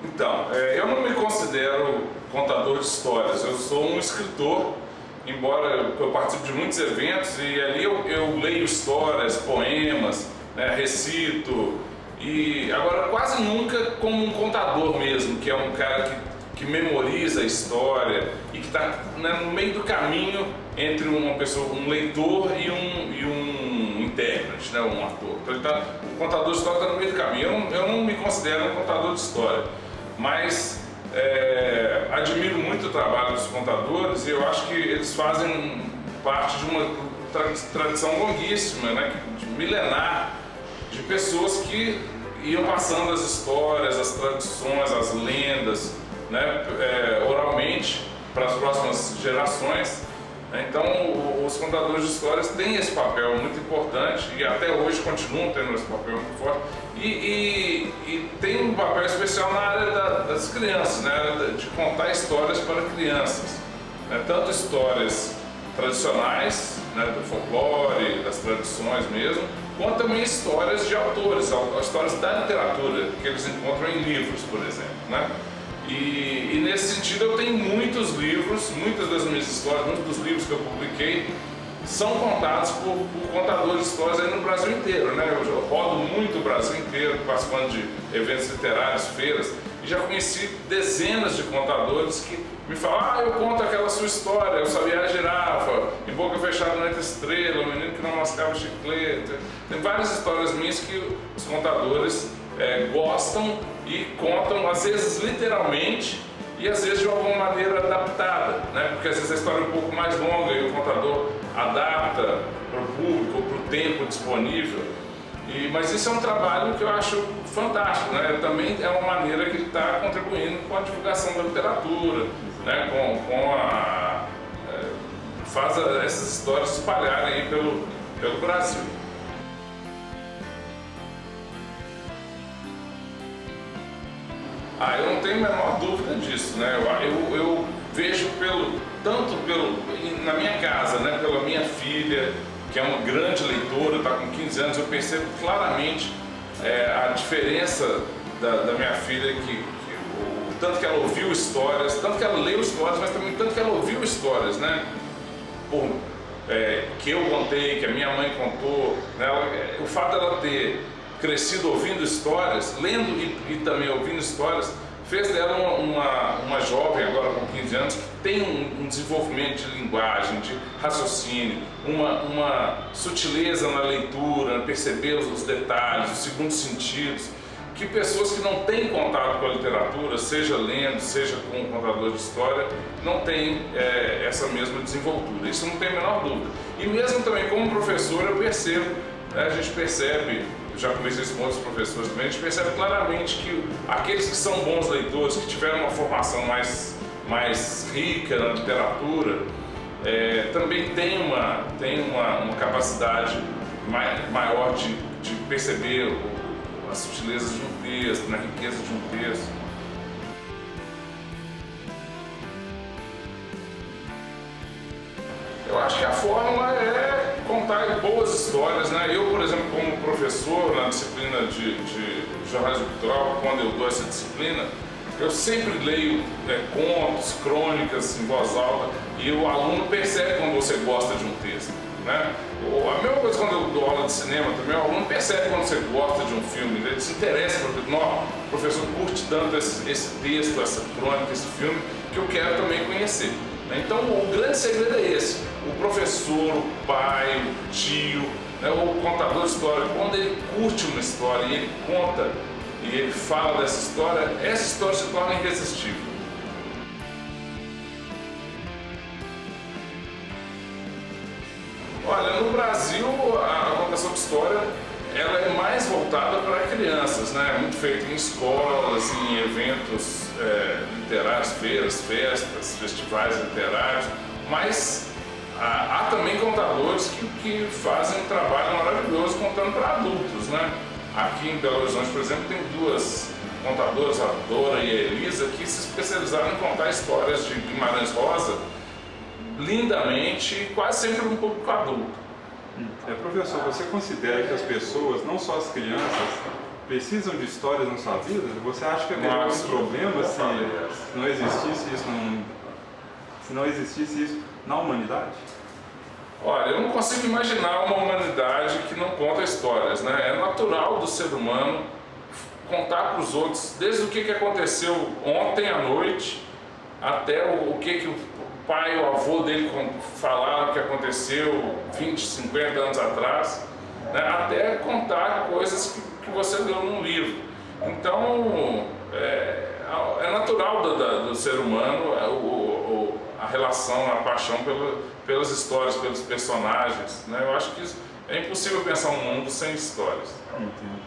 Então, eu não me considero contador de histórias, eu sou um escritor, embora eu participe de muitos eventos e ali eu leio histórias, poemas, né, recito, e agora quase nunca como um contador mesmo, que é um cara que memoriza a história e que está, né, no meio do caminho entre uma pessoa, um leitor e um intérprete, né, um ator. Então, o contador de história está no meio do caminho. Eu não me considero um contador de história, mas admiro muito o trabalho dos contadores e eu acho que eles fazem parte de uma tradição longuíssima, né, milenar, de pessoas que iam passando as histórias, as tradições, as lendas, né, oralmente para as próximas gerações. Então os contadores de histórias têm esse papel muito importante e até hoje continuam tendo esse papel muito forte e tem um papel especial na área das crianças, né, de contar histórias para crianças, né, tanto histórias tradicionais, né, do folclore, das tradições mesmo, quanto também histórias de autores, histórias da literatura que eles encontram em livros, por exemplo, né? E nesse sentido eu tenho muitos livros, muitas das minhas histórias, muitos dos livros que eu publiquei são contados por contadores de histórias aí no Brasil inteiro, né? Eu rodo muito o Brasil inteiro, participando de eventos literários, feiras, e já conheci dezenas de contadores que me falam: eu conto aquela sua história, eu sabia a girafa, em boca fechada não entra estrela, o menino que não mascava chiclete. Tem várias histórias minhas que os contadores gostam e contam, às vezes literalmente e às vezes de alguma maneira adaptada, né? Porque às vezes a história é um pouco mais longa e o contador adapta para o público, para o tempo disponível. Mas isso é um trabalho que eu acho fantástico, né? Também é uma maneira que ele está contribuindo com a divulgação da literatura, né? Faz essas histórias se espalharem aí pelo Brasil. Eu não tenho a menor dúvida disso, né? Eu vejo na minha casa, né? Pela minha filha, que é uma grande leitora, está com 15 anos, eu percebo claramente a diferença da minha filha, tanto que ela ouviu histórias, tanto que ela leu histórias, mas também tanto que ela ouviu histórias, né? Que eu contei, que a minha mãe contou, né? O fato dela ter crescido ouvindo histórias, lendo e também ouvindo histórias, fez dela uma jovem, agora com 15 anos, que tem um desenvolvimento de linguagem, de raciocínio, uma sutileza na leitura, perceber os detalhes, os segundos sentidos, que pessoas que não têm contato com a literatura, seja lendo, seja com um contador de história, não têm essa mesma desenvoltura. Isso não tem a menor dúvida. E mesmo também como professor eu percebo, a gente percebe, já conversei isso com outros professores também, a gente percebe claramente que aqueles que são bons leitores, que tiveram uma formação mais rica na literatura, também tem uma capacidade maior de perceber as sutilezas de um texto, na riqueza de um texto. Eu acho que a fórmula é contar boas histórias, né? Eu, por exemplo, como professor na disciplina de jornalismo cultural, quando eu dou essa disciplina, eu sempre leio contos, crônicas em voz alta e o aluno percebe quando você gosta de um texto, né? A mesma coisa quando eu dou aula de cinema também, o aluno percebe quando você gosta de um filme, ele se interessa, o professor curte tanto esse texto, essa crônica, esse filme, que eu quero também conhecer. Então o grande segredo é esse: o professor, o pai, o tio, né, o contador de história, quando ele curte uma história e ele conta e ele fala dessa história, essa história se torna irresistível. Olha, no Brasil a contação de história ela é mais voltada para crianças, né? É muito feita em escolas, em eventos literários, feiras, festas, festivais literários, mas há também contadores que fazem um trabalho maravilhoso contando para adultos, né? Aqui em Belo Horizonte, por exemplo, tem duas contadores, a Dora e a Elisa, que se especializaram em contar histórias de Guimarães Rosa lindamente e quase sempre um público adulto. Professor, você considera que as pessoas, não só as crianças, precisam de histórias na sua vida? Você acha que haveria um problema se não existisse isso, se não existisse isso na humanidade? Olha, eu não consigo imaginar uma humanidade que não conta histórias, né? É natural do ser humano contar para os outros, desde o que aconteceu ontem à noite, até o que o pai ou avô dele falaram que aconteceu 20, 50 anos atrás, né? Até contar coisas que você leu num livro. Então, é natural do ser humano a relação, a paixão pelas histórias, pelos personagens, né? Eu acho que é impossível pensar um mundo sem histórias. Entendo.